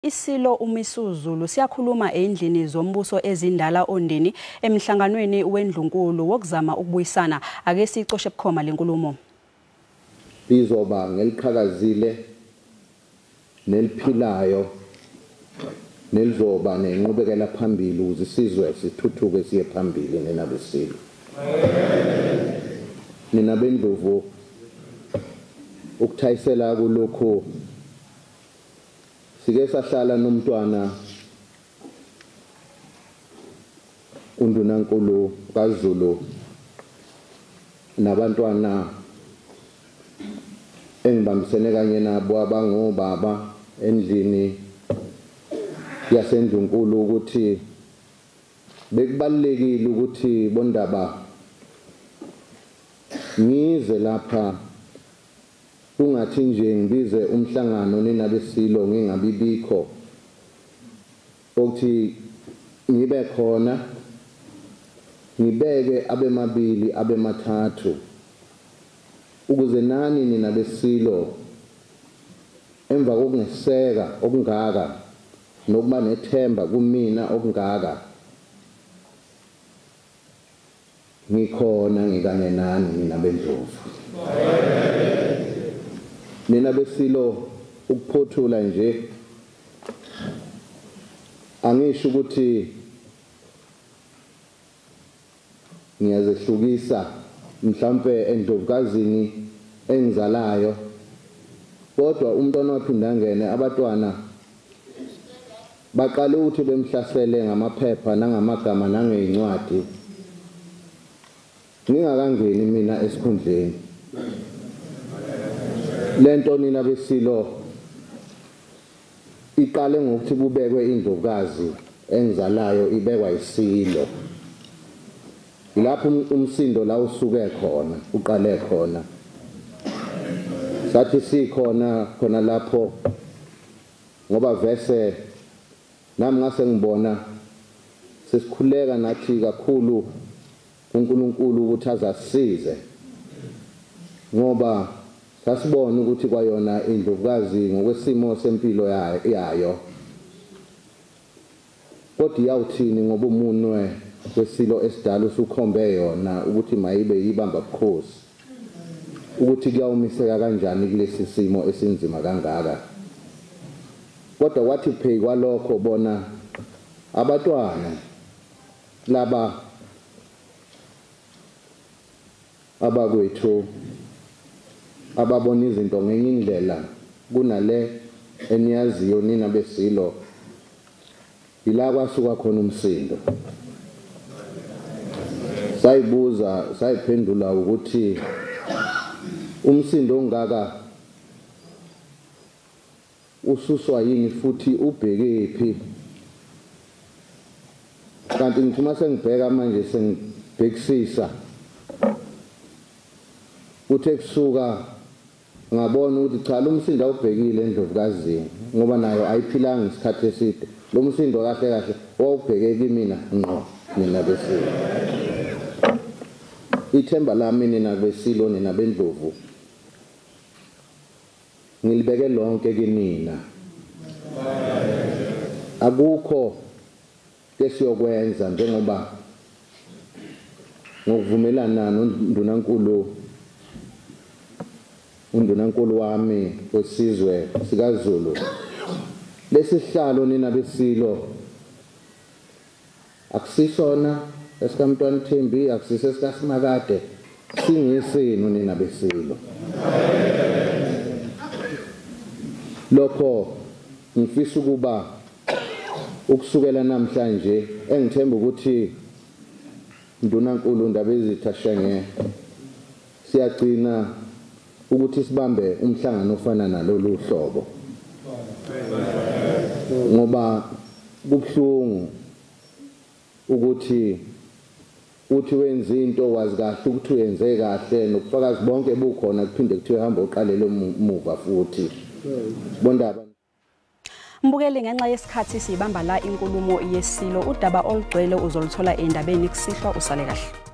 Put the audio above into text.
iSilo uMisuzulu siyakhuluma ezindlini zombuso ezindala oNdini emhlanganweni weNdlunkulu wokuzama ukubuyisana. Ake sicoshe bukhoma lenkulumo. Lizoba ngeliqhakazile neliphilayo nelizoba nenqubekela phambili ukuze isizwe sithuthuke siye phambili nenabeSilo. Nina beNdlovu ukuthayisela kulokho sike sahlala nomntwana uNdlunkulu kaZulu nabantwana engibambisene kanye nabo abangobaba endlini yaseNdlunkulu ukuthi bekubalekile ukuthi bondaba ngize lapha kungathi nje ngibize umhlangano nenabeSilo ngingabibikho ukuthi ngibe khona ngibeke abemabili abemathathu ukuze nani ninabeSilo emva kokungeseka okungaka nokuba nethemba kumina okungaka ngikhona ngikanye nani ninabeNdlovu. NinabeSilo ukuphothula nje angisho ukuthi ngiyazehlukisa mhlambe endlovukazini engizalayo kodwa umntwana waphinda ngene abatwana baqale ukuthi bemhlasele ngamaphepha nangamagama nangezincwadi ngingakangeni mina esikhundleni. Lento ninabeSilo iqale ngokuthi kubekwe indlovukazi engizalayo ibekwa iSilo. Lapho umsindo la usuke khona uqale khona sathi sikhona lapho ngoba vese nami ngase ngibona sesikhuleka nathi kakhulu uNkulunkulu ukuthi azasize ngoba sasibona ukuthi kwayona indlovukazi ngokwesimo sempilo yayo kodwa yawuthini ngoba umunwe weSilo esidala usukhombe yona ukuthi mayibe yibamba bukhosi ukuthi kuyawumiseka kanjani kulesi simo esinzima kangaka. Kodwa wathi phezu kwalokho bona abatwana laba abakwethu ababona izinto ngenye indlela kunale eniyaziyo ninabeSilo ila kwasuka khona umsindo. Sayibuza sayiphendula ukuthi umsindo ongaka ususwa yini futhi ubhekephi kanti ngithi mase ngibheka manje sengibhekisisa uthe kusuka ngabona ukuthi cha lo msindo awubhekile endlovukazini ngoba nayo ayiphilanga isikhathi eside. Lo msindo kahle kahle wawubheke kimi ngqo ninabeSilo. Ithemba lami ninabeSilo ninabeNdlovu ngilibeke lonke kinina. Akukho esiyokwenza njengoba ngokuvumelana uNdlunkulu wami wesizwe sikaZulu lesihlalo ninabeSilo akusisona esikamntwana Thembi akusise sikaSimakade singesenu ninabeSilo. Lokho ngifisa ukuba ukusukela namhlanje engithemba ukuthi uNdlunkulu ndaba ezithashenge siyagcina ukuthi sibambe umhlangano ofana nalolu hlobo ngoba kubhlungu ukuthi uthi wenza into wazi kahle ukuthi uyenze kahle nokufakazi bonke bukhona kuphinde kuthiwe hamba uqalele emuva futhi bondaba. Mbukeli ngenxa yesikhathi sibamba la inkulumo yeSilo udaba olugcwele uzoluthola endabeni kusihlwa usale kahle.